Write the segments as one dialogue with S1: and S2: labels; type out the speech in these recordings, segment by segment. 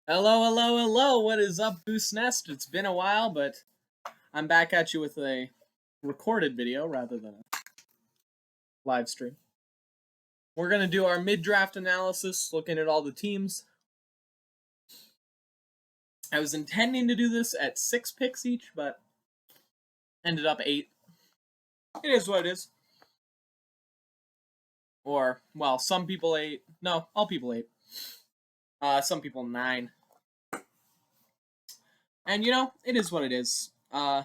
S1: Hello, hello, hello. What is up, Goose Nest? It's been a while, but I'm back at you with a recorded video rather than a live stream. We're going to do our mid-draft analysis, looking at all the teams. I was intending to do this at 6 picks each, but ended up 8. It is what it is. Or, well, some people 8. No, all people 8. Some people 9. And, it is what it is. So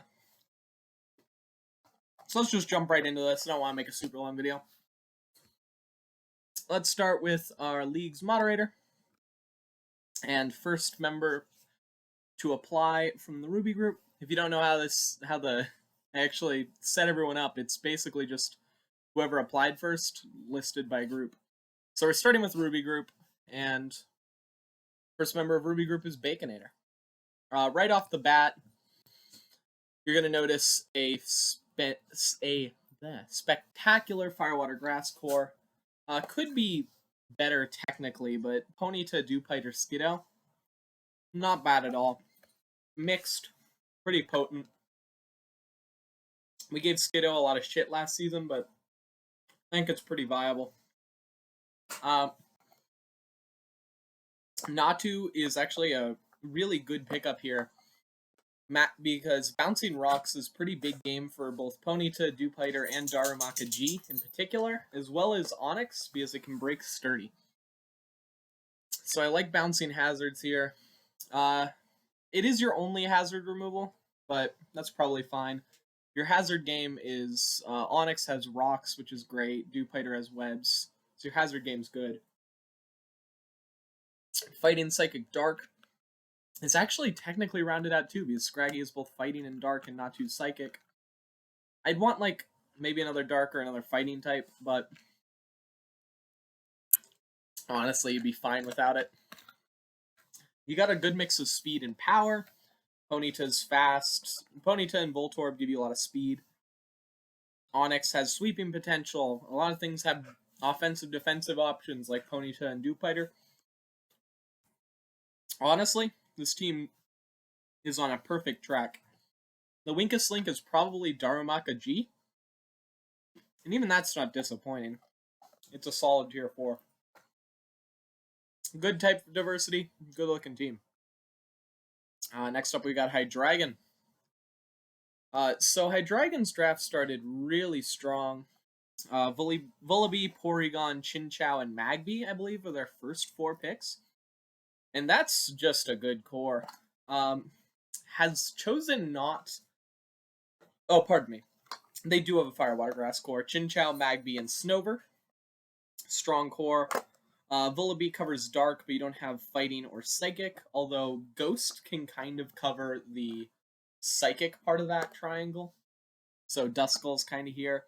S1: let's just jump right into this. I don't want to make a super long video. Let's start with our league's moderator. And first member to apply from the Ruby group. If you don't know I actually set everyone up, it's basically just whoever applied first listed by group. So we're starting with Ruby group, and first member of Ruby group is Baconator. Right off the bat, you're going to notice a spectacular Firewater Grass core. Could be better technically, but Ponyta, Dewpider, Skiddo, not bad at all. Mixed, pretty potent. We gave Skiddo a lot of shit last season, but I think it's pretty viable. Natu is actually a really good pickup here, because Bouncing Rocks is pretty big game for both Ponyta, Dewpider, and Darumaka G in particular, as well as Onyx, because it can break Sturdy. So I like Bouncing Hazards here. It is your only hazard removal, but that's probably fine. Your hazard game is Onyx has rocks, which is great. Dewpider has webs, so your hazard game's good. Fighting Psychic Dark is actually technically rounded out too, because Scraggy is both fighting and dark and not too psychic. I'd want like maybe another dark or another fighting type, but honestly, you'd be fine without it. You got a good mix of speed and power. Ponyta's fast. Ponyta and Voltorb give you a lot of speed. Onyx has sweeping potential. A lot of things have offensive, defensive options like Ponyta and Dewpider. Honestly, this team is on a perfect track. The weakest link is probably Darumaka G. And even that's not disappointing. It's a solid tier 4. Good type diversity, good looking team. Next up we got Hydreigon. So Hydreigon's draft started really strong. Vullaby, Porygon, Chinchou, and Magby, I believe, are their first 4 picks. And that's just a good core. Has chosen not... Oh, pardon me. They do have a Firewater Grass core. Chinchou, Magby, and Snover. Strong core. Vullaby covers Dark, but you don't have Fighting or Psychic, although Ghost can kind of cover the Psychic part of that triangle. So Duskull's kind of here.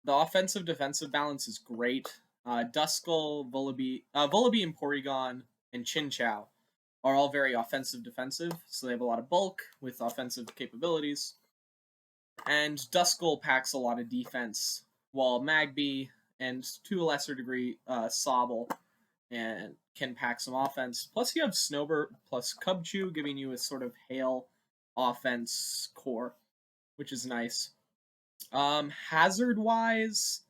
S1: The offensive-defensive balance is great. Duskull, Vullaby, and Porygon, and Chinchou are all very offensive-defensive, so they have a lot of bulk with offensive capabilities. And Duskull packs a lot of defense, while Magby, and to a lesser degree, Sobble, and can pack some offense. Plus you have Snover plus Cubchoo, giving you a sort of hail offense core, which is nice. Hazard-wise,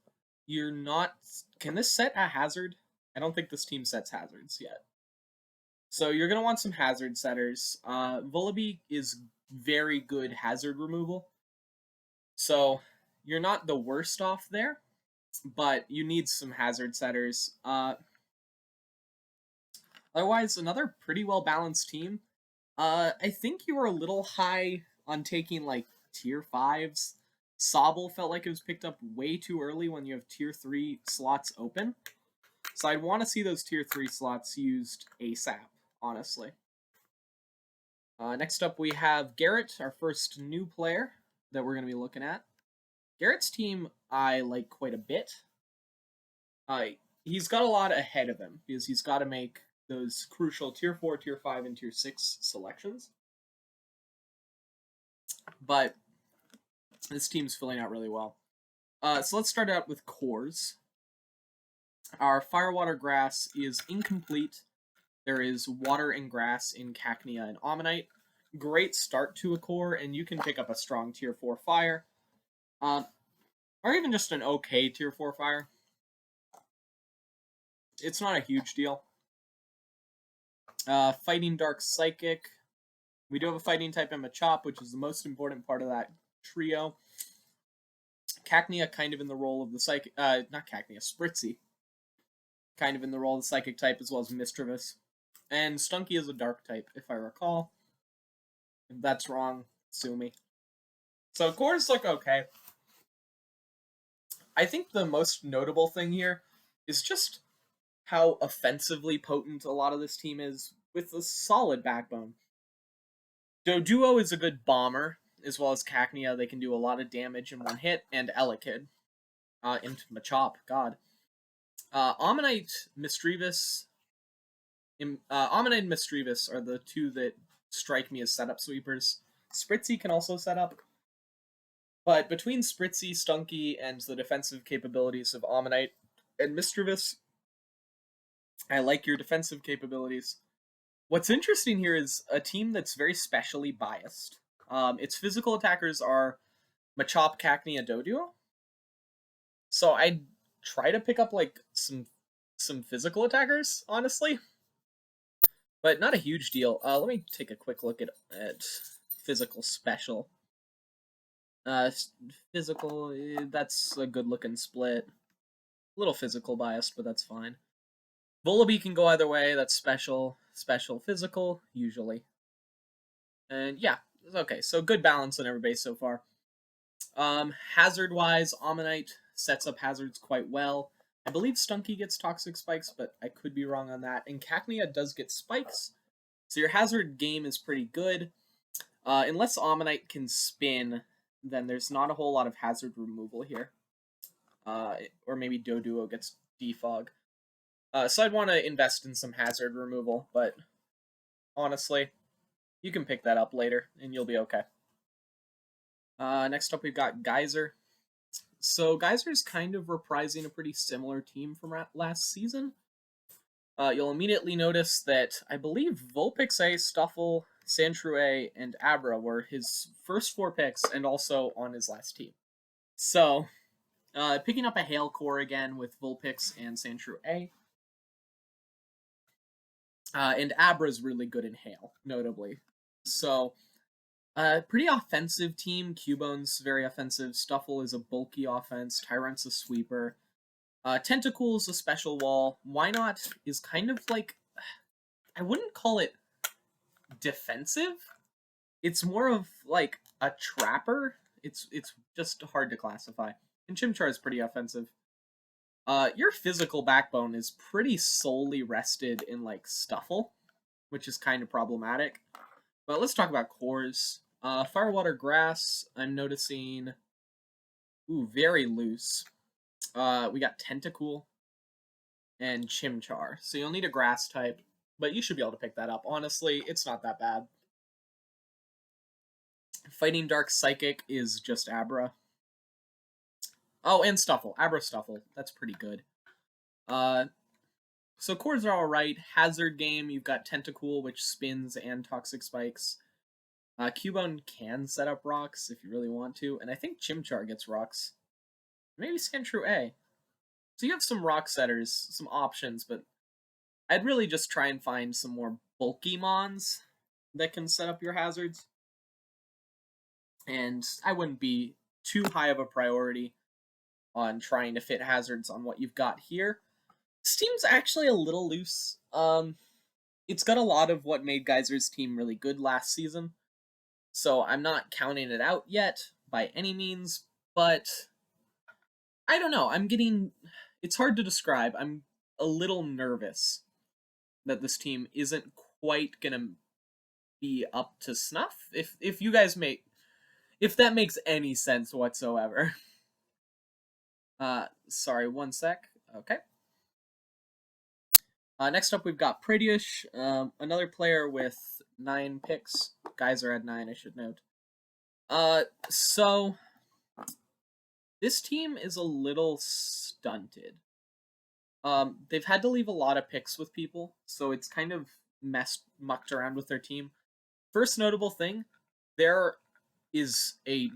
S1: you're not... Can this set a hazard? I don't think this team sets hazards yet. So you're going to want some hazard setters. Vullaby is very good hazard removal. So you're not the worst off there, but you need some hazard setters. Otherwise, another pretty well-balanced team. I think you were a little high on taking, like, tier 5s. Sobble felt like it was picked up way too early when you have tier 3 slots open. So I'd want to see those tier 3 slots used ASAP, honestly. Next up, we have Garrett, our first new player that we're going to be looking at. Garrett's team I like quite a bit. He's got a lot ahead of him, because he's got to make those crucial tier 4, tier 5, and tier 6 selections. But this team's filling out really well. So let's start out with cores. Our Firewater Grass is incomplete. There is Water and Grass in Cacnea and Ammonite. Great start to a core, and you can pick up a strong tier 4 fire. Or even just an okay tier 4 fire. It's not a huge deal. Fighting Dark Psychic. We do have a fighting type in Machop, which is the most important part of that trio. Cacnea kind of in the role of the psychic, not Cacnea, Spritzy. Kind of in the role of the psychic type as well as Mischievous. And Stunky is a dark type, if I recall. If that's wrong, sue me. So cores look okay. I think the most notable thing here is just how offensively potent a lot of this team is with a solid backbone. Doduo is a good bomber, as well as Cacnea. They can do a lot of damage in one hit, and Elekid. Into Machop, god. Ammonite, Mischievous. Ammonite and Mischievous are the two that strike me as setup sweepers. Spritzy can also set up. But between Spritzy, Stunky, and the defensive capabilities of Ammonite and Mischievous, I like your defensive capabilities. What's interesting here is a team that's very specially biased. Its physical attackers are Machop, Cacnea, Doduo. So I'd try to pick up like some physical attackers, honestly. But not a huge deal. Let me take a quick look at physical special. Physical, that's a good looking split. A little physical bias, but that's fine. Volibee can go either way. That's special, physical, usually. And yeah, okay, so good balance on everybody so far. Hazard-wise, Ammonite sets up hazards quite well. I believe Stunky gets toxic spikes, but I could be wrong on that. And Cacnea does get spikes, so your hazard game is pretty good. Unless Ammonite can spin, then there's not a whole lot of hazard removal here. Or maybe Doduo gets defog. So I'd want to invest in some hazard removal, but honestly, you can pick that up later, and you'll be okay. Next up, we've got Geyser. So Geyser's kind of reprising a pretty similar team from last season. You'll immediately notice that I believe Vulpix A, Stuffle, Sandshrew, and Abra were his first 4 picks and also on his last team. So, picking up a Hail core again with Vulpix and Sandshrew. And Abra's really good in Hail, notably. So, pretty offensive team. Cubone's very offensive. Stuffle is a bulky offense. Tyrant's a sweeper. Tentacle's a special wall. Why Not is kind of like, I wouldn't call it defensive. It's more of like a trapper. It's just hard to classify. And Chimchar is pretty offensive. Your physical backbone is pretty solely rested in like Stuffle, which is kind of problematic. But let's talk about cores. Fire, Water, Grass, I'm noticing, very loose. We got Tentacool and Chimchar. So you'll need a grass type, but you should be able to pick that up. Honestly, it's not that bad. Fighting Dark Psychic is just Abra. Oh, and Stuffle. Abra Stuffle. That's pretty good. So cores are alright. Hazard game, you've got Tentacool, which spins and Toxic Spikes. Cubone can set up rocks if you really want to, and I think Chimchar gets rocks. Maybe Sandshrew A. So you have some rock setters, some options, but I'd really just try and find some more bulky mons that can set up your hazards. And I wouldn't be too high of a priority on trying to fit hazards on what you've got here. This team's actually a little loose. It's got a lot of what made Geyser's team really good last season. So I'm not counting it out yet by any means, but I don't know. It's hard to describe. I'm a little nervous that this team isn't quite gonna be up to snuff. If you guys if that makes any sense whatsoever. Sorry, one sec. Okay. Next up, we've got Pradish, another player with 9 picks. Geyser had 9, I should note. So this team is a little stunted. They've had to leave a lot of picks with people, so it's kind of mucked around with their team. First notable thing, there is a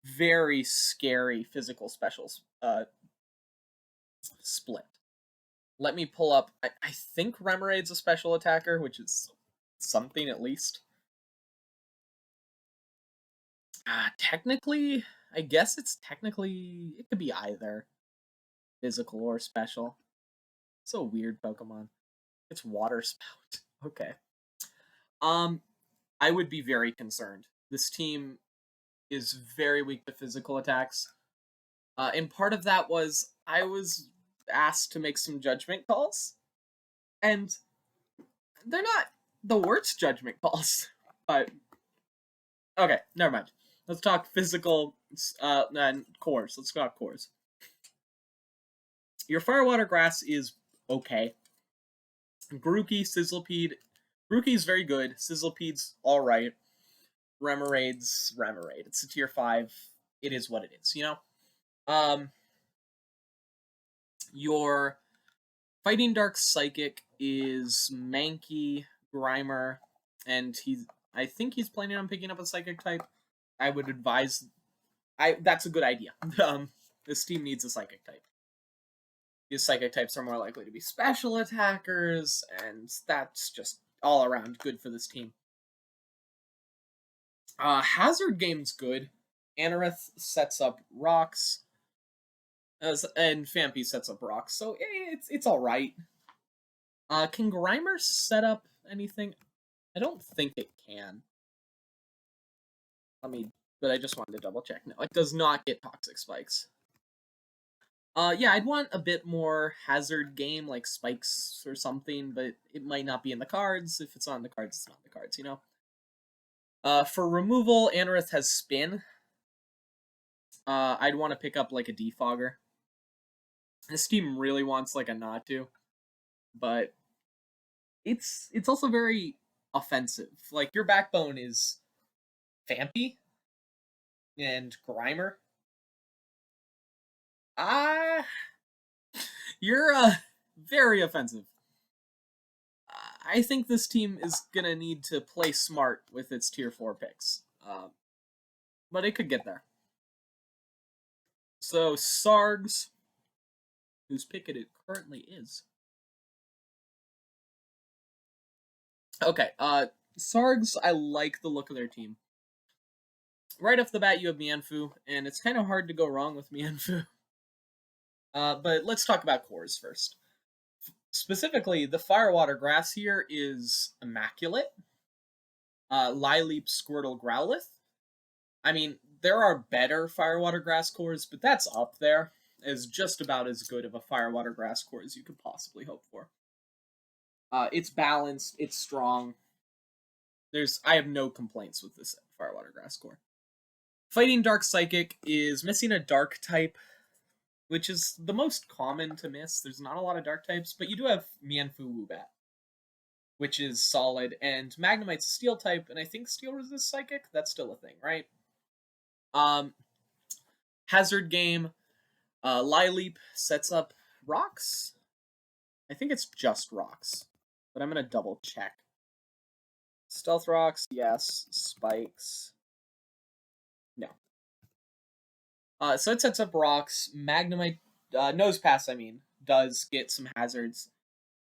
S1: very scary physical specials split. Let me pull up. I think Remoraid's a special attacker, which is something at least. Technically, I guess it's technically, it could be either physical or special. It's a weird Pokemon. It's Water Spout. Okay. I would be very concerned. This team is very weak to physical attacks. And part of that was I was asked to make some judgment calls, and they're not the worst judgment calls. But okay, never mind. Let's talk physical and cores. Let's talk cores. Your Fire Water Grass is okay. Grookey, Sizzlepede. Grookey's very good. Sizzlepede's alright. Remoraid's Remoraid. It's a tier 5. It is what it is, you know? Your Fighting Dark Psychic is Mankey, Grimer, and I think he's planning on picking up a Psychic type. I would advise... that's a good idea. This team needs a Psychic type. These Psychic types are more likely to be special attackers, and that's just all around good for this team. Hazard Game's good. Anorith sets up rocks, and Phanpy sets up rocks, so it's all right. Can Grimer set up anything? I don't think it can. But I just wanted to double check. No, it does not get toxic spikes. Yeah, I'd want a bit more hazard game, like spikes or something, but it might not be in the cards. If it's on the cards, it's not in the cards, you know? For removal, Anorith has spin. I'd want to pick up, like, a defogger. This team really wants, like, a Natu, but it's also very offensive. Like, your backbone is Phanpy and Grimer. You're very offensive. I think this team is gonna need to play smart with its tier 4 picks. But it could get there. So Sargs, whose pick it currently is. Okay, Sargs, I like the look of their team. Right off the bat, you have Mienfoo, and it's kind of hard to go wrong with Mienfoo. But let's talk about cores first. Specifically, the Firewater Grass here is immaculate. Lileep, Squirtle, Growlithe. I mean, there are better Firewater Grass cores, but that's up there as just about as good of a Firewater Grass core as you could possibly hope for. It's balanced, it's strong. I have no complaints with this Firewater Grass core. Fighting Dark Psychic is missing a Dark type, which is the most common to miss. There's not a lot of Dark types, but you do have Mienfoo Woobat, which is solid, and Magnemite's a Steel type, and I think Steel resists Psychic? That's still a thing, right? Hazard Game, Lileep sets up rocks? I think it's just rocks, but I'm going to double check. Stealth rocks, yes. Spikes, no. So it sets up rocks. Magnemite, Nosepass, I mean, does get some hazards.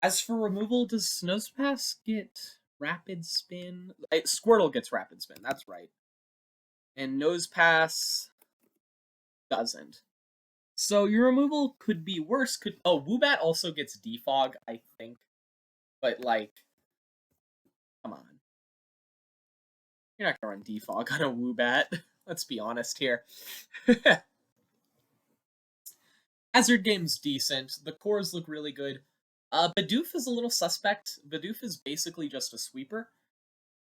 S1: As for removal, does Nosepass get Rapid Spin? Squirtle gets Rapid Spin, that's right. And Nosepass doesn't. So your removal could be worse. Woobat also gets Defog, I think. But, like, come on. You're not gonna run Defog on a Woobat. Let's be honest here. Hazard Game's decent. The cores look really good. Bidoof is a little suspect. Bidoof is basically just a sweeper.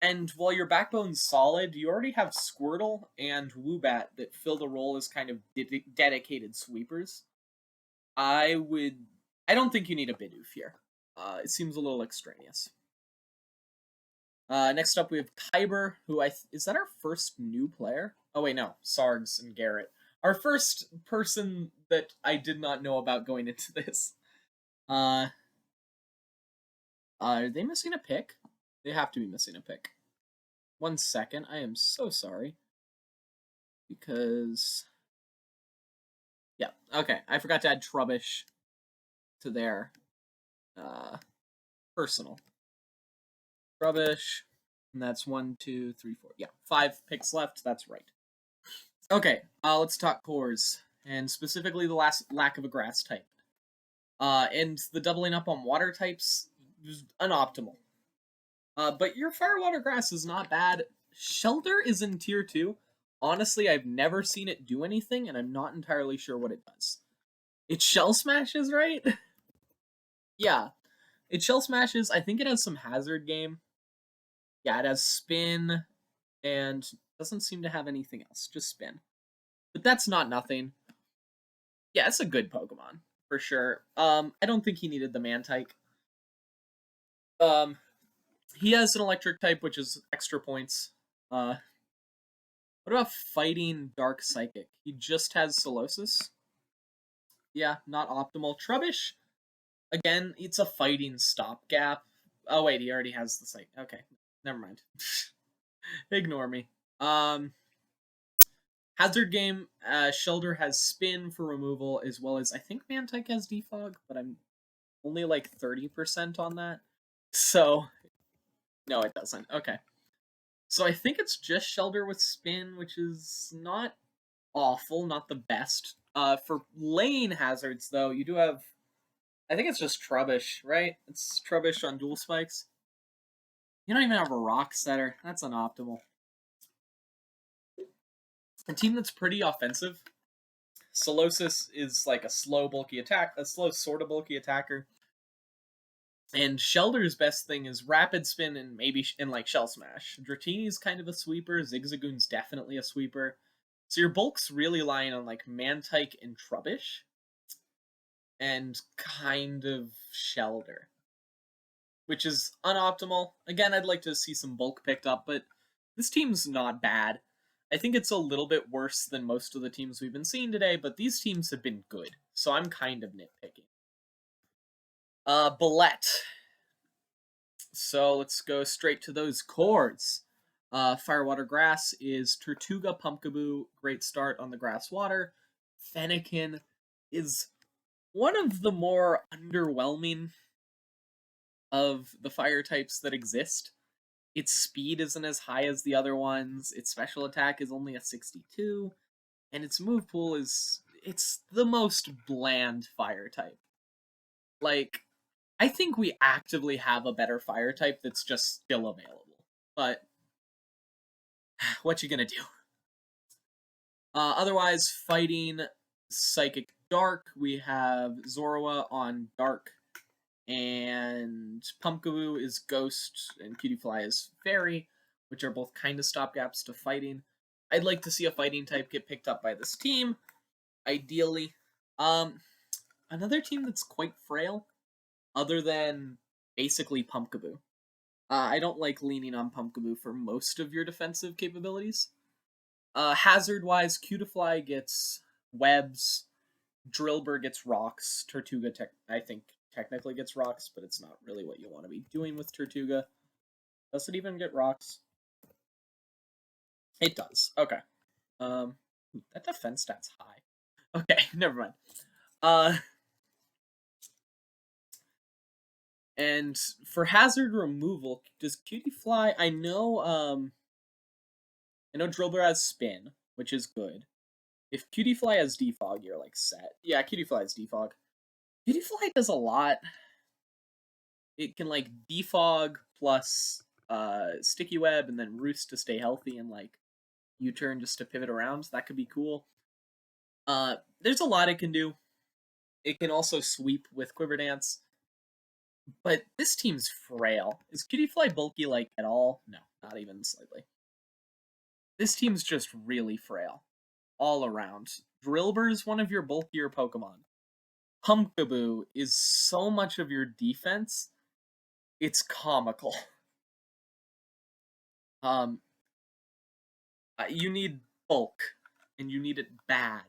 S1: And while your backbone's solid, you already have Squirtle and Woobat that fill the role as kind of dedicated sweepers. I don't think you need a Bidoof here. It seems a little extraneous. Next up we have Kyber, who is that our first new player? Oh wait, no. Sargs and Garrett. Our first person that I did not know about going into this. Uh, are they missing a pick? They have to be missing a pick. 1 second. I am so sorry. Because... yeah, okay. I forgot to add Trubbish to their personal. Trubbish. And that's 1, 2, 3, 4. Yeah, 5 picks left. That's right. Okay, let's talk cores. And specifically the last lack of a grass type. And the doubling up on water types is unoptimal. But your fire water grass is not bad. Shelder is in tier 2. Honestly, I've never seen it do anything, and I'm not entirely sure what it does. It shell smashes, right? Yeah. It shell smashes. I think it has some hazard game. Yeah, it has spin, and doesn't seem to have anything else. Just spin. But that's not nothing. Yeah, it's a good Pokemon, for sure. I don't think he needed the Mantike. He has an electric type, which is extra points. What about fighting Dark Psychic? He just has Solosis. Yeah, not optimal. Trubbish, again, it's a fighting stopgap. Oh wait, he already has the psych. Okay, never mind. Ignore me. Hazard game, Shelder has spin for removal, as well as I think Mantike has defog, but I'm only like 30% on that. So, no, it doesn't. Okay. So I think it's just Shelder with spin, which is not awful, not the best. For lane hazards, though, you do have... I think it's just Trubbish, right? It's Trubbish on dual spikes. You don't even have a rock setter. That's unoptimal. A team that's pretty offensive. Solosis is like a slow, bulky attack, a slow, sort of bulky attacker. And Shelder's best thing is rapid spin and maybe like shell smash. Dratini's kind of a sweeper. Zigzagoon's definitely a sweeper. So your bulk's really lying on like Mantike and Trubbish. And kind of Shelder. Which is unoptimal. Again, I'd like to see some bulk picked up, but this team's not bad. I think it's a little bit worse than most of the teams we've been seeing today, but these teams have been good, so I'm kind of nitpicking. Bullet. So let's go straight to those chords. Firewater Grass is Tortuga, Pumpkaboo, great start on the grass water. Fennekin is one of the more underwhelming of the fire types that exist. Its speed isn't as high as the other ones, its special attack is only a 62, and its move pool is... it's the most bland fire type. Like, I think we actively have a better fire type that's just still available. But, what you gonna do? Otherwise, fighting Psychic Dark, we have Zorua on Dark, and Pumpkaboo is Ghost, and Cutiefly is Fairy, which are both kind of stopgaps to fighting. I'd like to see a fighting type get picked up by this team, ideally. Another team that's quite frail, other than basically Pumpkaboo. I don't like leaning on Pumpkaboo for most of your defensive capabilities. Hazard-wise, Cutiefly gets webs, Drillbur gets rocks, Tortuga, I think, technically gets rocks, but it's not really what you want to be doing with Tortuga. Does it even get rocks? It does. Okay. That defense stat's high. Okay, never mind. And for hazard removal, does Cutiefly... I know Drillbur has spin, which is good. If Cutiefly has defog, you're like set. Yeah, Cutiefly has defog. Cutiefly does a lot. It can like defog plus sticky web and then roost to stay healthy and like U-turn just to pivot around. That could be cool. There's a lot it can do. It can also sweep with Quiver Dance. But this team's frail. Is Cutiefly bulky like at all? No, not even slightly. This team's just really frail. All around. Drillbur's one of your bulkier Pokemon. Pumpkaboo is so much of your defense, it's comical. You need bulk, and you need it bad.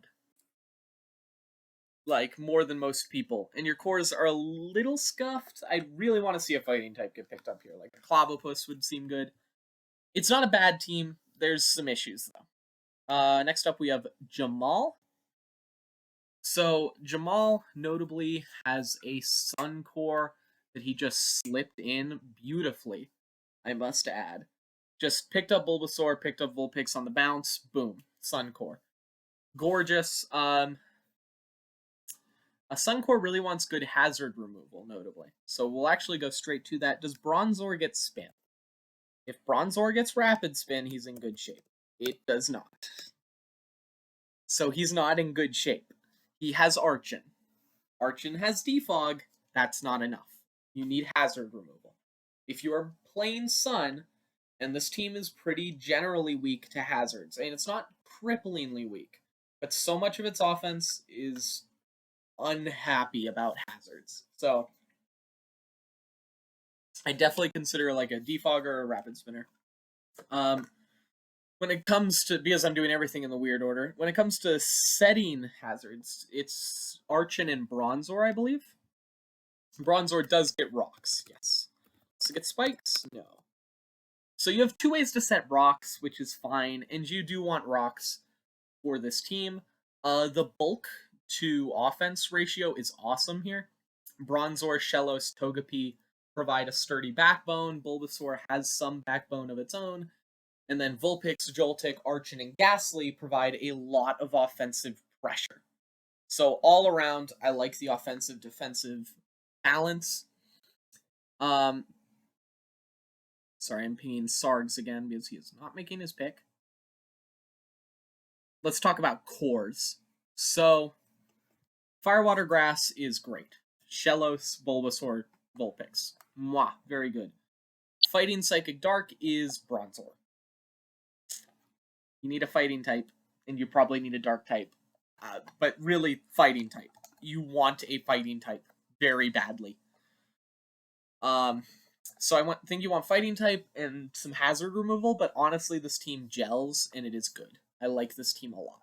S1: like more than most people, and your cores are a little scuffed. I really want to see a fighting type get picked up here. Like a Clavopus would seem good. It's not a bad team. There's some issues though. Next up we have Jamal. So Jamal notably has a Sun core that he just slipped in beautifully, I must add. Just picked up Bulbasaur, picked up Vulpix on the bounce, boom, Sun core. Gorgeous. A Sun core really wants good hazard removal, notably. So we'll actually go straight to that. Does Bronzor get spin? If Bronzor gets rapid spin, he's in good shape. It does not. So he's not in good shape. He has Archon. Archon has Defog. That's not enough. You need hazard removal. If you are playing Sun, and this team is pretty generally weak to hazards, and it's not cripplingly weak, but so much of its offense is unhappy about hazards. So I definitely consider like a defogger or a rapid spinner. When it comes to, because I'm doing everything in the weird order, when it comes to setting hazards, it's Archon and Bronzor, I believe. Bronzor does get rocks, yes. Does it get spikes? No. So you have two ways to set rocks, which is fine, and you do want rocks for this team. The bulk to offense ratio is awesome here. Bronzor, Shellos, Togepi provide a sturdy backbone. Bulbasaur has some backbone of its own. And then Vulpix, Joltik, Archon, and Ghastly provide a lot of offensive pressure. So all around, I like the offensive-defensive balance. Sorry, I'm pinging Sargs again because he is not making his pick. Let's talk about cores. So, Firewater Grass is great. Shellos, Bulbasaur, Vulpix. Mwah, very good. Fighting Psychic Dark is Bronzor. You need a fighting type, and you probably need a dark type. But really, fighting type. You want a fighting type very badly. So I think you want fighting type and some hazard removal, but honestly, this team gels, and it is good. I like this team a lot.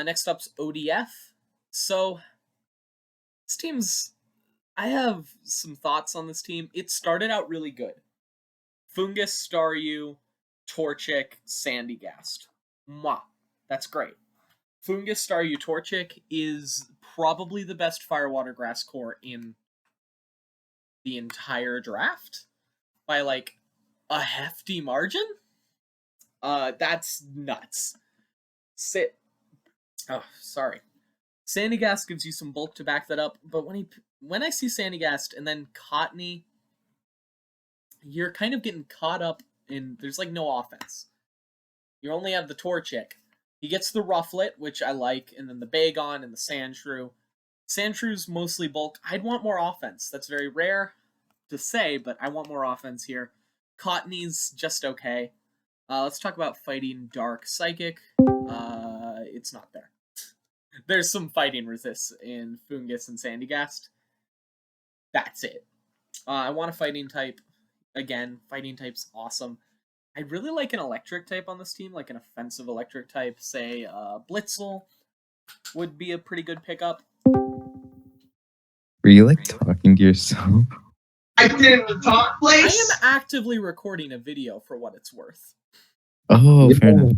S1: Next up's ODF. So, this team's... I have some thoughts on this team. It started out really good. Fungus, Staryu, Torchic, Sandygast. Mwah. That's great. Fungus, Staryu, Torchic is probably the best Firewater Grass core in the entire draft by like a hefty margin. That's nuts. Sandygast gives you some bulk to back that up, but when I see Sandygast and then Cottony, you're kind of getting caught up in, there's like no offense. You only have the Torchic. He gets the Rufflet, which I like, and then the Bagon and the Sandshrew. Sandshrew's mostly bulk. I'd want more offense. That's very rare to say, but I want more offense here. Cottony's just okay. Let's talk about fighting Dark Psychic. It's not there. There's some fighting resists in Fungus and Sandygast. That's it. I want a fighting type. Again, fighting type's awesome. I really like an electric type on this team, like an offensive electric type. Say, Blitzel would be a pretty good pickup.
S2: Were you like talking to yourself?
S3: I didn't talk, please.
S1: I am actively recording a video for what it's worth.
S2: Oh, fair enough.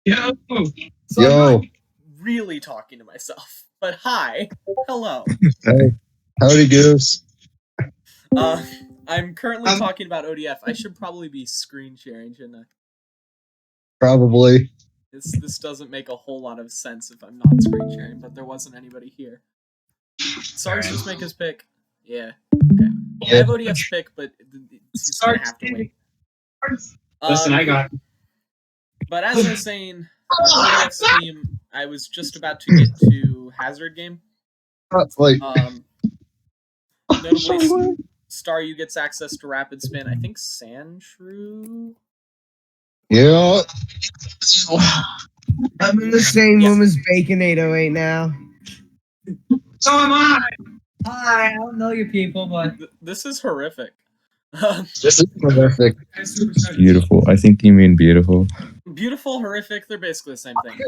S3: Yo.
S1: So I'm not really talking to myself. But hi. Hello.
S2: Hey. Howdy, Goose.
S1: I'm currently talking about ODF. I should probably be screen sharing, shouldn't I?
S2: Probably.
S1: This doesn't make a whole lot of sense if I'm not screen sharing, but there wasn't anybody here. Sarge just make his pick. Yeah. Okay. I have ODF's pick, but he's gonna have to wait.
S3: Listen, I got it.
S1: But as I was saying, ODF's team, I was just about to get to Hazard Game.
S2: Like,
S1: notably, Staryu gets access to Rapid Spin. I think Sandshrew?
S2: yeah.
S4: I'm in the same room as Bacon808 now.
S3: So am I.
S4: Hi, I don't know you people, but
S1: This is horrific.
S2: This is horrific.
S5: It's beautiful. I think you mean beautiful.
S1: Beautiful, horrific, they're basically the same thing.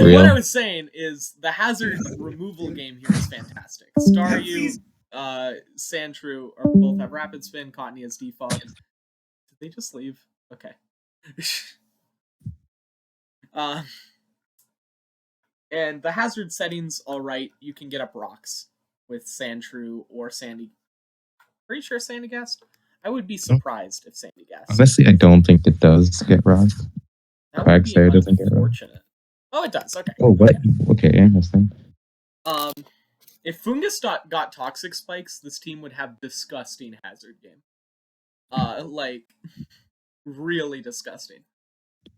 S5: Real?
S1: What I was saying is the hazard removal game here is fantastic. Staryu, Sandshrew are both have Rapid Spin, Cottony has Defog. Did they just leave? Okay. And the hazard settings, alright, you can get up rocks with Sandshrew or Sandy. Pretty sure Sandy Gast? I would be surprised if Sandy Gast.
S5: Honestly, I don't think it does get rocked.
S1: That would be
S5: Quagsire doesn't get rocked.
S1: unfortunate. Oh, it does. Okay.
S5: Oh, what? Okay, interesting.
S1: If Fungus got Toxic Spikes, this team would have disgusting hazard game. Like, really disgusting.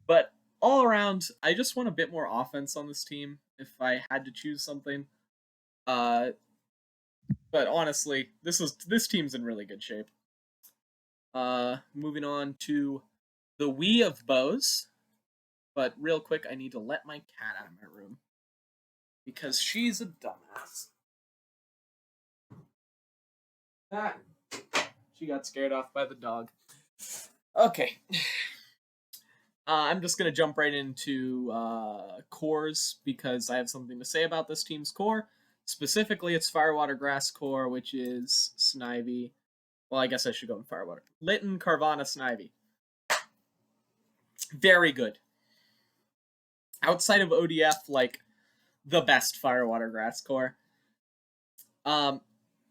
S1: But all around, I just want a bit more offense on this team if I had to choose something. But honestly, this team's in really good shape. Moving on to the Wii of Bows. But real quick, I need to let my cat out of my room. Because she's a dumbass. She got scared off by the dog. Okay. I'm just going to jump right into cores because I have something to say about this team's core. Specifically, it's Firewater Grass core, which is Snivy. Well, I guess I should go in Firewater. Litten, Carvanha, Snivy. Very good. Outside of ODF, like, the best Firewater Grass core.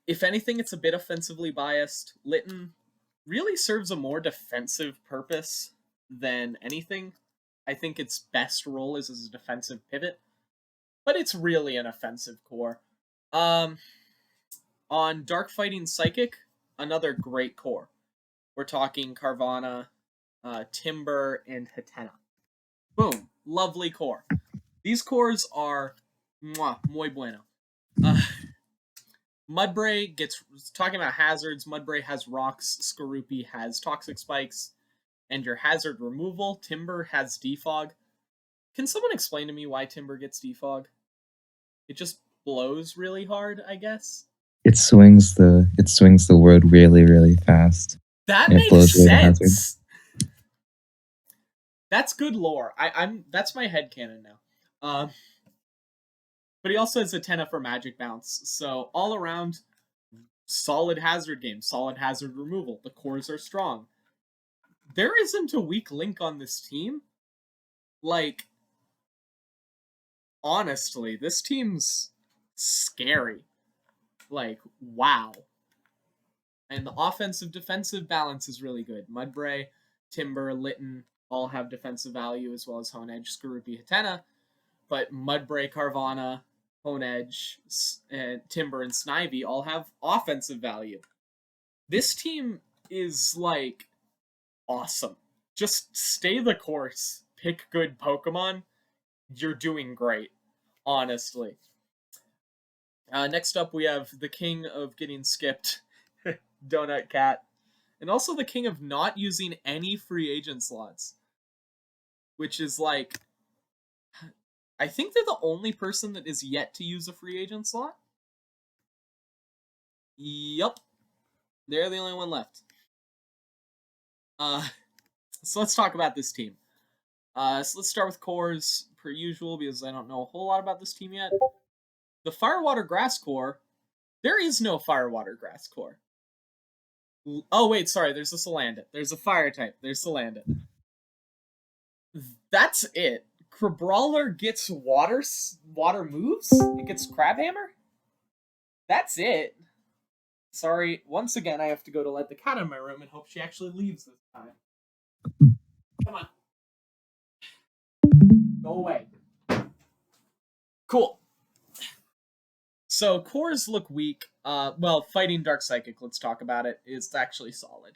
S1: If anything, it's a bit offensively biased. Litten really serves a more defensive purpose than anything. I think its best role is as a defensive pivot, but it's really an offensive core. On Dark Fighting Psychic, another great core. We're talking Carvanha, Timber, and Hatena. Boom. Lovely core. These cores are muy bueno. Mudbray gets, talking about hazards, Mudbray has rocks, Skorupi has toxic spikes, and your hazard removal, Timber has defog. Can someone explain to me why Timber gets defog? It just blows really hard, I guess.
S5: It swings the word really, really fast.
S1: That
S5: and it
S1: makes
S5: blows away the hazard.
S1: sense. That's good lore. That's my headcanon now. But he also has a 10 for magic bounce. So all around, solid hazard game, solid hazard removal. The cores are strong. There isn't a weak link on this team. Like, honestly, this team's scary. Like, wow. And the offensive defensive balance is really good. Mudbray, Timber, Litten all have defensive value, as well as Honedge, Skorupi, Hatena. But Mudbray, Carvanha, Honedge, Timber, and Snivy all have offensive value. This team is, like, awesome. Just stay the course. Pick good Pokemon. You're doing great, honestly. Next up, we have the king of getting skipped, Donut Cat. And also the king of not using any free agent slots. Which is, like, I think they're the only person that is yet to use a free agent slot. Yup. They're the only one left. So let's talk about this team. So let's start with cores, per usual, because I don't know a whole lot about this team yet. The Firewater Grass core, there is no Firewater Grass core. Oh, wait, sorry, there's a Salandit. There's a Fire type. There's Salandit. That's it. Crabrawler gets water moves? It gets Crabhammer? That's it. Sorry, once again, I have to go to let the cat in my room and hope she actually leaves this time. Come on. Go away. Cool. So, cores look weak. Well, Fighting Dark Psychic, let's talk about it, is actually solid.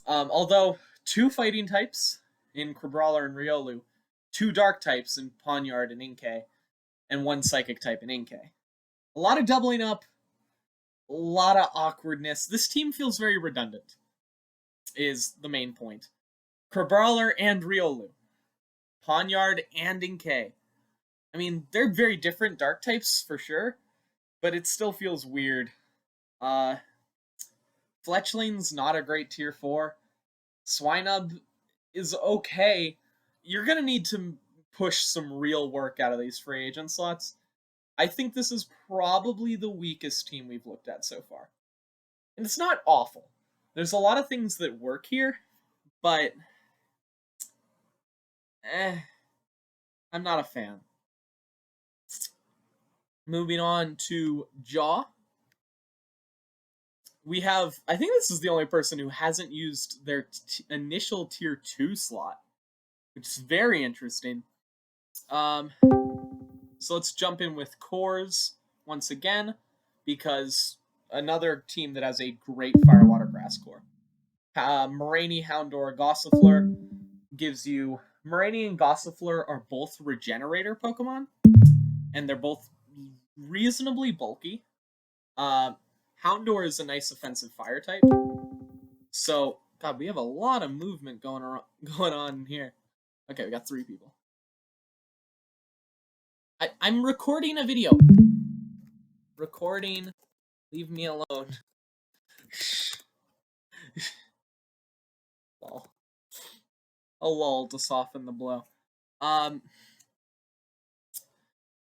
S1: Although, 2 fighting types in Crabrawler and Riolu, 2 dark types in Pawniard and Inkay, and 1 psychic type in Inkay. A lot of doubling up, a lot of awkwardness. This team feels very redundant, is the main point. Crabrawler and Riolu, Pawniard and Inkay. I mean, they're very different dark types for sure, but it still feels weird. Fletchling's not a great tier 4. Swinub is okay. You're going to need to push some real work out of these free agent slots. I think this is probably the weakest team we've looked at so far. And it's not awful. There's a lot of things that work here, but I'm not a fan. Moving on to Jaw. We have, I think this is the only person who hasn't used their initial tier 2 slot, which is very interesting. So let's jump in with cores once again, because another team that has a great Firewater Grass core. Moraine, Houndour, Gossifleur gives you... Moraine and Gossifleur are both regenerator Pokemon, and they're both reasonably bulky. Houndour is a nice offensive fire type. So, God, we have a lot of movement going on here. Okay, we got 3 people. I'm recording a video. Recording. Leave me alone. Lol. A lull to soften the blow.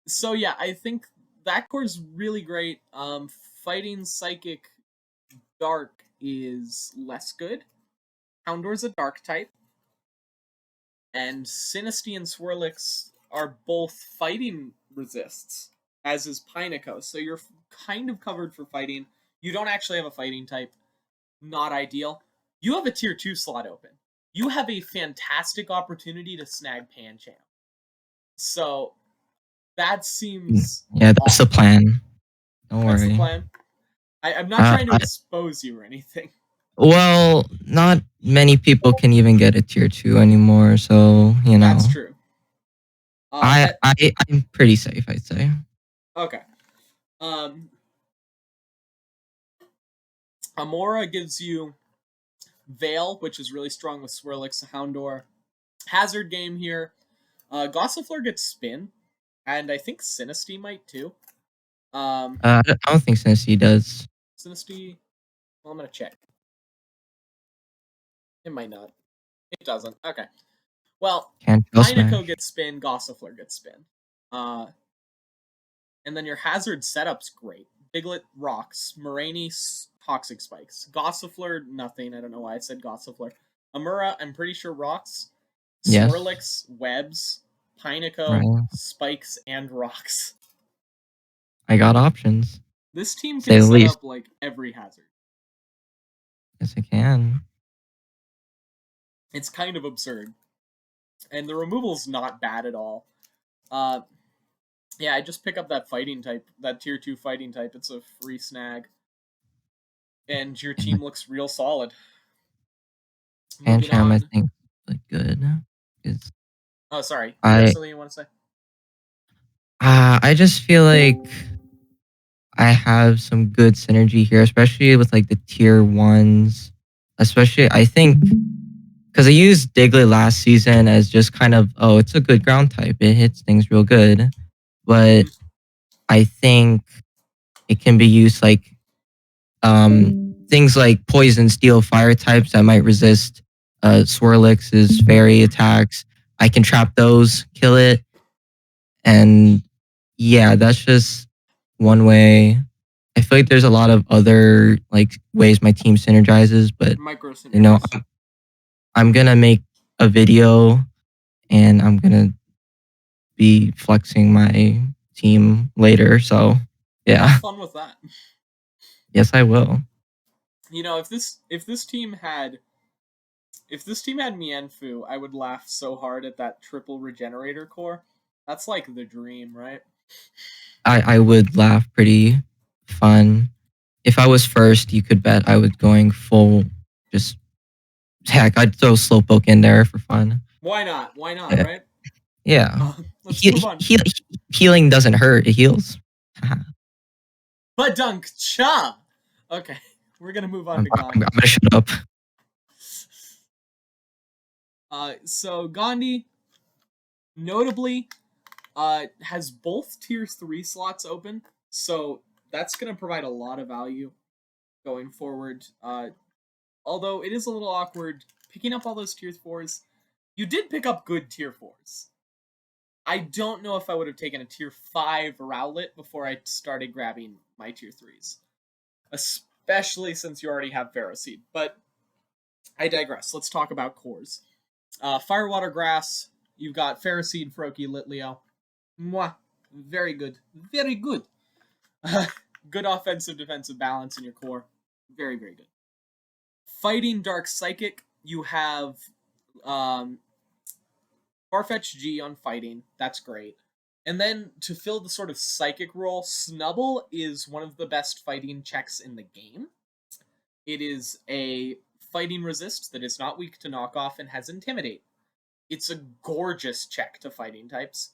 S1: So yeah, I think that core's really great. Fighting Psychic Dark is less good. Houndour's a dark type. And Sinistea and Swirlix are both fighting resists, as is Pineco. So you're kind of covered for fighting. You don't actually have a fighting type. Not ideal. You have a tier 2 slot open. You have a fantastic opportunity to snag Pancham. So that seems...
S5: Yeah, that's
S1: awful.
S5: the plan. Don't
S1: That's
S5: worry.
S1: the plan. I'm not trying to expose you or anything.
S5: Well, not many people can even get a tier 2 anymore, so, you know.
S1: That's true.
S5: I'm pretty safe, I'd say.
S1: Okay. Amora gives you Veil, which is really strong with Swirlix, Houndour. Hazard game here. Gossifleur gets Spin, and I think Sinistea might too.
S5: I don't think Sinistea does.
S1: Sinistea, well, I'm gonna check. It might not. It doesn't. Okay. Well, Pineco gets Spin, Gossifleur gets Spin. And then your Hazard setup's great. Diglett rocks. Moraine Toxic Spikes. Gossifleur, nothing. I don't know why I said Gossifleur. Amura, I'm pretty sure rocks.
S5: Yes.
S1: Swirlix, webs. Pineco,
S5: Right.
S1: spikes, and rocks.
S5: I got options.
S1: This team can set up like every hazard.
S5: Yes, I can.
S1: It's kind of absurd. And the removal's not bad at all. Yeah, I just pick up that fighting type, that tier 2 fighting type. It's a free snag. And your team looks real solid.
S5: Pancham, I think, look good.
S1: Oh, sorry. You have something you want to say?
S5: I just feel like I have some good synergy here, especially with like the tier 1s. Especially, I think, because I used Diglett last season as just kind of, oh, it's a good ground type. It hits things real good. But I think it can be used like things like poison, steel, fire types that might resist Swirlix's fairy attacks. I can trap those, kill it. And yeah, that's just one way. I feel like there's a lot of other like ways my team synergizes, but you know, I'm gonna make a video and I'm gonna be flexing my team later. So yeah,
S1: have fun with that.
S5: Yes, I will.
S1: You know, if this team had Mienfoo, I would laugh so hard at that triple regenerator core. That's like the dream, right?
S5: I would laugh pretty fun. If I was first, you could bet I was going full just heck, I'd throw Slowpoke in there for fun.
S1: Why not? Why not, right?
S5: Yeah.
S1: Let's move on.
S5: Healing doesn't hurt, it heals.
S1: But Dunk Cha! Okay, we're gonna move on to Gandhi.
S5: I'm gonna shut up.
S1: So Gandhi, notably, has both tier 3 slots open, so that's gonna provide a lot of value going forward. although it is a little awkward picking up all those tier 4s. You did pick up good tier 4s. I don't know if I would have taken a tier 5 Rowlet before I started grabbing my tier 3s. Especially since you already have Ferroseed. But I digress. Let's talk about cores. Fire, Water, Grass. You've got Ferroseed, Froakie, Litleo. Mwah. Very good. Very good. Good offensive defensive balance in your core. Very, very good. Fighting Dark Psychic, you have Farfetch G on Fighting. That's great. And then to fill the sort of Psychic role, Snubble is one of the best fighting checks in the game. It is a fighting resist that is not weak to knockoff and has Intimidate. It's a gorgeous check to fighting types.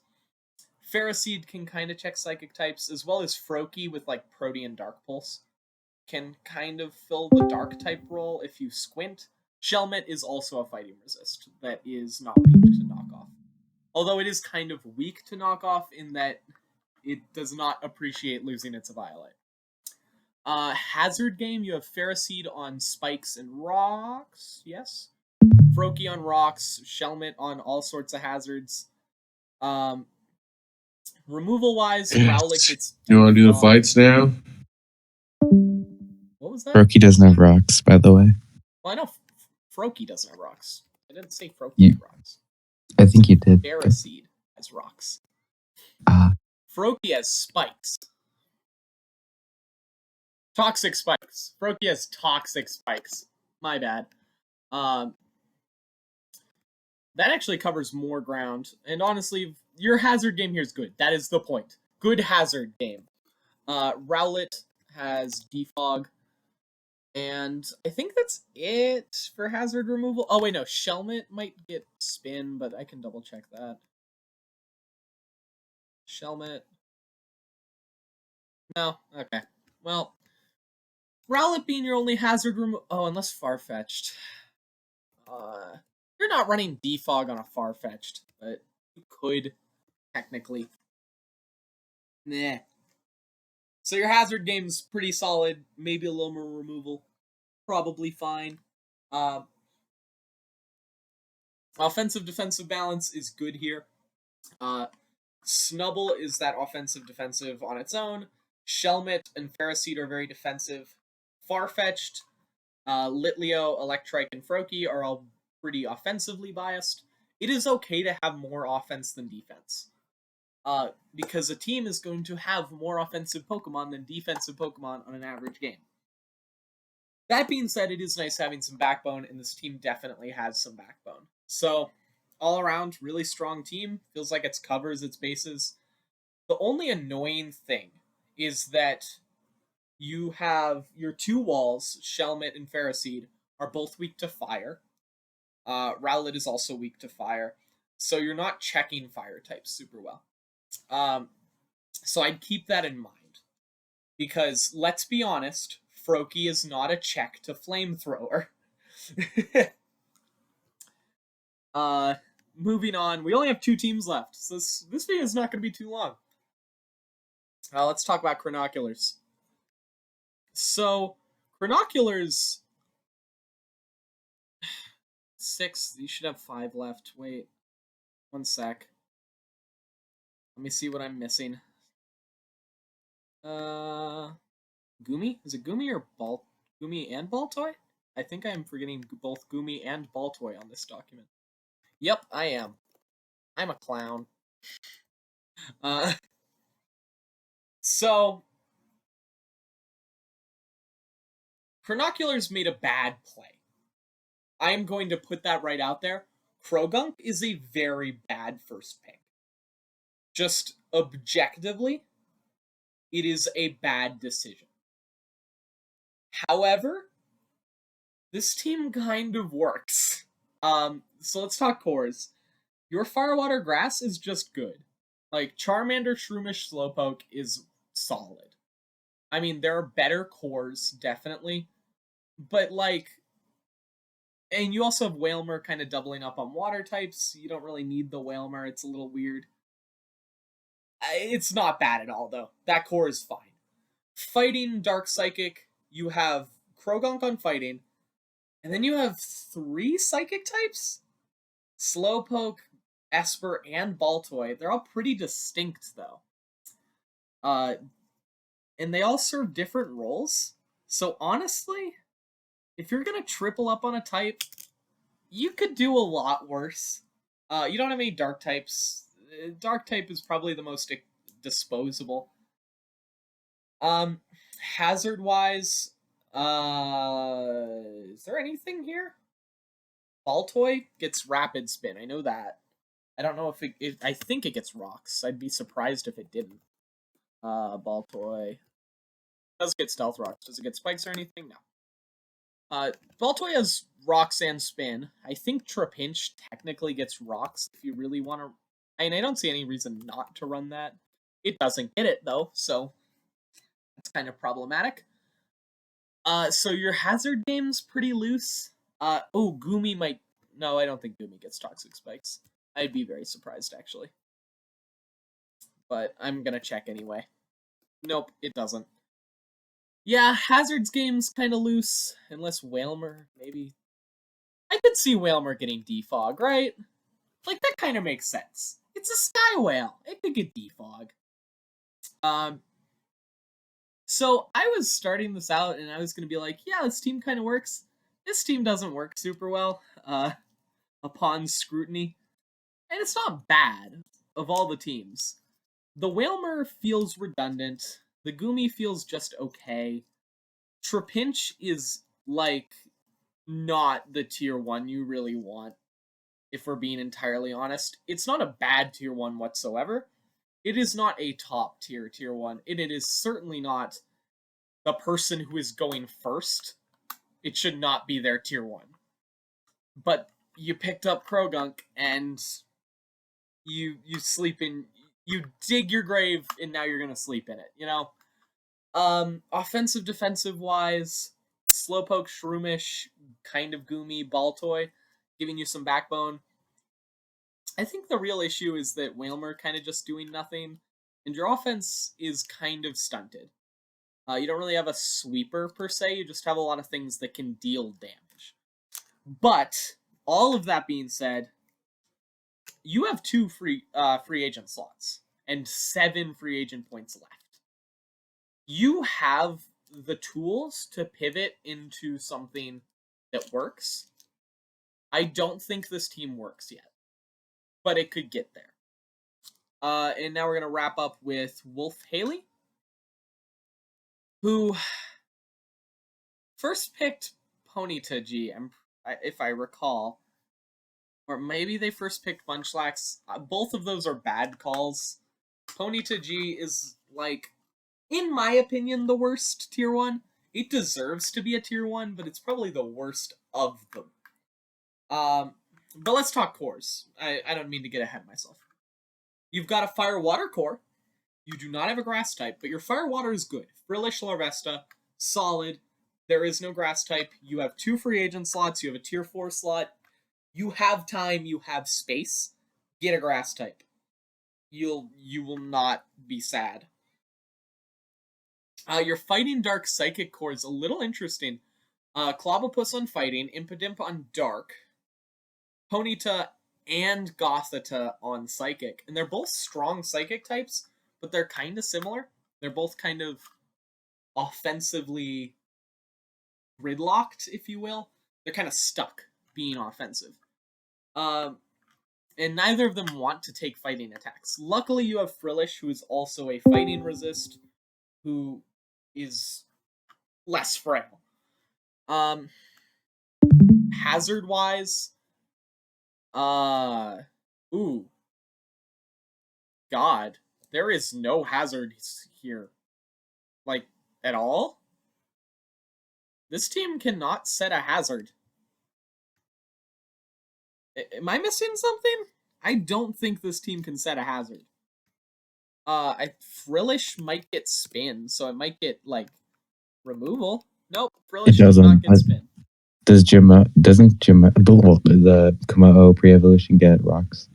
S1: Ferroseed can kind of check psychic types, as well as Froakie with like Protean Dark Pulse can kind of fill the dark type role if you squint. Shelmet is also a fighting resist that is not weak to knockoff. Although it is kind of weak to knockoff in that it does not appreciate losing its Violet. Hazard game, you have Ferroseed on Spikes and Rocks, yes. Froakie on Rocks, Shelmet on all sorts of hazards. Removal-wise, Rowlet gets...
S2: You want to do the fights now?
S1: What was that?
S6: Froakie doesn't have rocks, by the way.
S1: Well, I know Froakie doesn't have rocks. I didn't say Froakie
S6: You-
S1: has rocks.
S6: I think you did.
S1: Ferroseed has rocks.
S6: Ah.
S1: Froakie has spikes. Toxic spikes. Froakie has toxic spikes. My bad. That actually covers more ground. And honestly, your hazard game here is good. That is the point. Good hazard game. Rowlet has Defog. And I think that's it for hazard removal. Oh, wait, no. Shelmet might get spin, but I can double check that. Shelmet. No? Okay. Well, Rowlet being your only hazard removal... Oh, unless Farfetched. You're not running Defog on a Farfetched, but you could, technically. Nah. So your hazard game's pretty solid. Maybe a little more removal. Probably fine. Offensive defensive balance is good here. Snubble is that offensive defensive on its own. Shelmet and Ferroseed are very defensive. Farfetched, Litleo, Electrike, and Froakie are all pretty offensively biased. It is okay to have more offense than defense. Because a team is going to have more offensive Pokemon than defensive Pokemon on an average game. That being said, it is nice having some backbone, and this team definitely has some backbone. So, all around, really strong team. Feels like it covers its bases. The only annoying thing is that you have your two walls, Shelmet and Ferroseed, are both weak to fire. Rowlet is also weak to fire. So you're not checking fire types super well. So I'd keep that in mind. Because, let's be honest, Froakie is not a check to flamethrower. Moving on. We only have 2 teams left, so this video is not going to be too long. Let's talk about Chronoculars. So, Chronoculars... 6, you should have 5 left. Wait. 1 sec. Let me see what I'm missing. Goomy? Is it Goomy or Goomy and Baltoy? I think I am forgetting both Goomy and Baltoy on this document. Yep, I am. I'm a clown. So, Chronoculars made a bad play. I am going to put that right out there. Krogunk is a very bad first pick. Just objectively, it is a bad decision. However, this team kind of works. So let's talk cores. Your Fire, Water, Grass is just good. Like, Charmander, Shroomish, Slowpoke is solid. I mean, there are better cores, definitely. But, like... And you also have Wailmer kind of doubling up on water types. You don't really need the Wailmer. It's a little weird. It's not bad at all, though. That core is fine. Fighting Dark Psychic, you have Krogunk on Fighting. And then you have 3 psychic types? Slowpoke, Esper, and Baltoy. They're all pretty distinct, though. And they all serve different roles. So honestly, if you're gonna triple up on a type, you could do a lot worse. You don't have any dark types. Dark type is probably the most disposable. Hazard-wise, is there anything here? Baltoy gets Rapid Spin. I know that. I don't know if it... I think it gets Rocks. I'd be surprised if it didn't. Baltoy... does get Stealth Rocks. Does it get Spikes or anything? No. Baltoy has Rocks and Spin. I think Trapinch technically gets Rocks if you really want to... I mean, I don't see any reason not to run that. It doesn't get it, though, so... that's kind of problematic. So your hazard game's pretty loose. Oh, Goomy might... no, I don't think Goomy gets Toxic Spikes. I'd be very surprised, actually. But I'm gonna check anyway. Nope, it doesn't. Yeah, Hazard's game's kind of loose, unless Whalmer, maybe. I could see Whalmer getting Defog, right? Like, that kind of makes sense. It's a Sky Whale. It could get Defog. So I was starting this out, and I was going to be like, yeah, this team kind of works. This team doesn't work super well, upon scrutiny. And it's not bad, of all the teams. The Whalmer feels redundant. The Goomy feels just okay. Trapinch is, like, not the tier 1 you really want, if we're being entirely honest. It's not a bad tier 1 whatsoever. It is not a top tier 1, and it is certainly not the person who is going first. It should not be their tier 1. But you picked up Krogunk, and you sleep in... you dig your grave, and now you're gonna sleep in it, you know? Offensive, defensive-wise, Slowpoke, Shroomish, kind of Goomy, Baltoy, giving you some backbone. I think the real issue is that Whalmer kind of just doing nothing, and your offense is kind of stunted. You don't really have a sweeper, per se, you just have a lot of things that can deal damage. But, all of that being said, you have 2 free agent slots, and 7 free agent points left. You have the tools to pivot into something that works. I don't think this team works yet, but it could get there. And now we're going to wrap up with Wolf Haley, who first picked Ponyta G, if I recall. Or maybe they first picked Munchlax. Both of those are bad calls. Ponyta G is, like, in my opinion, the worst tier 1. It deserves to be a tier 1, but it's probably the worst of them. But let's talk cores. I don't mean to get ahead of myself. You've got a Fire-Water core. You do not have a Grass type, but your Fire-Water is good. Frillish, Larvesta, solid. There is no Grass type. You have 2 free agent slots. You have a tier 4 slot. You have time. You have space. Get a Grass type. You will not be sad. Your Fighting Dark Psychic core is a little interesting. Clobbopus on Fighting, Impidimp on Dark, Ponyta and Gothita on Psychic. And they're both strong Psychic types, but they're kind of similar. They're both kind of offensively gridlocked, if you will. They're kind of stuck being offensive. And neither of them want to take fighting attacks. Luckily, you have Frillish, who is also a fighting resist, who is less frail. Hazard-wise, ooh. God, there is no hazard here. Like, at all? This team cannot set a hazard. Am I missing something? I don't think this team can set a hazard. Frillish might get spin, so it might get, like, removal. Nope, Frillish does not get spin.
S6: Doesn't the Komodo pre-evolution get rocks?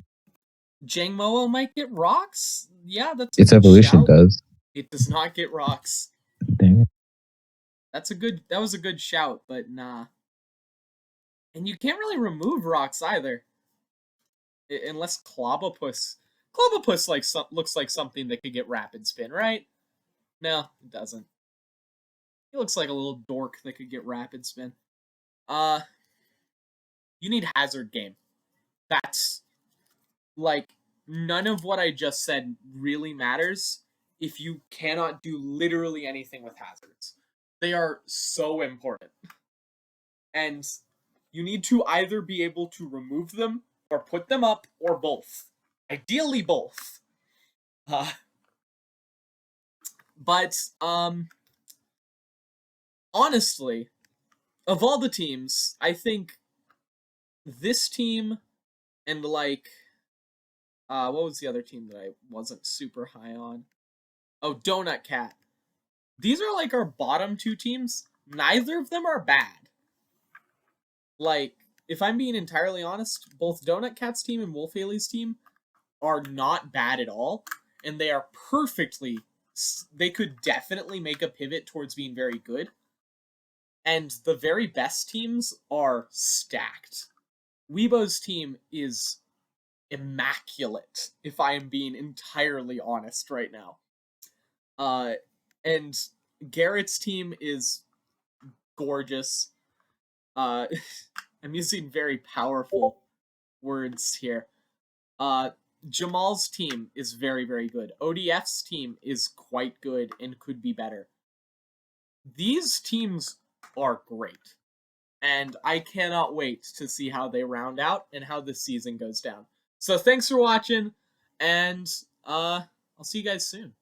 S1: Jangmo-o might get rocks? Yeah, that's
S6: its evolution shout. Does.
S1: It does not get rocks.
S6: Dang it.
S1: That was a good shout, but nah. And you can't really remove rocks either. Unless Clobopus. Clobopus looks like something that could get rapid spin, right? No, it doesn't. He looks like a little dork that could get rapid spin. You need hazard game. That's like none of what I just said really matters if you cannot do literally anything with hazards. They are so important. And you need to either be able to remove them or put them up or both. Ideally both. But honestly, of all the teams, I think this team and like what was the other team that I wasn't super high on? Oh, Donut Cat. These are like our bottom two teams. Neither of them are bad. Like, if I'm being entirely honest, both Donut Cat's team and Wolf Haley's team are not bad at all. And they are perfectly... They could definitely make a pivot towards being very good. And the very best teams are stacked. Weibo's team is immaculate, if I am being entirely honest right now. And Garrett's team is gorgeous. I'm using very powerful words here. Jamal's team is very, very good. ODF's team is quite good and could be better. These teams are great. And I cannot wait to see how they round out and how this season goes down. So thanks for watching, and I'll see you guys soon.